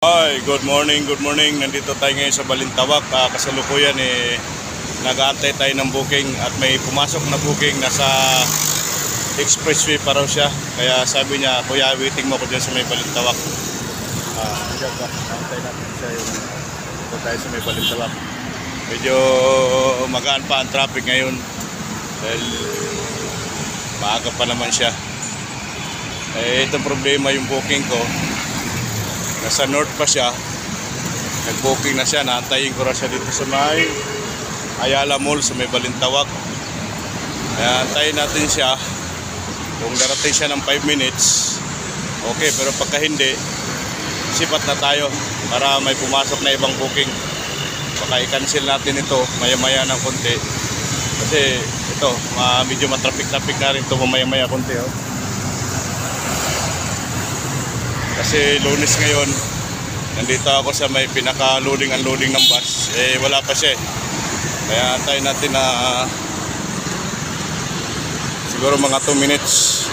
Hi, good morning, good morning. Nandito tayo ngayon sa Balintawak. Kasalukuyan nag-aantay tayo ng booking at may pumasok na booking. Nasa expressway pa raw siya. Kaya sabi niya, kuya, waiting mo ko dyan sa may Balintawak. Antay natin siya yung dito tayo sa may Balintawak. Medyo magaan pa ang traffic ngayon dahil maaga pa naman siya. Itong problema yung booking ko. Nasa north pa siya. Nag-booking na siya. Naantayin ko na siya dito sa may Ayala Mall sa may Balintawak. Kaya antayin natin siya. Kung darating siya ng 5 minutes, okay. Pero pagka hindi, sipat na tayo para may pumasok na ibang booking. Baka i-cancel natin ito maya-maya ng konti. Kasi ito, medyo matraffic-traffic na rin ito mamaya-maya konti. Kasi Lunes ngayon, nandito ako sa may pinaka-loading unloading ng bus. Wala pa siya. Kaya antayin natin na siguro mga 2 minutes.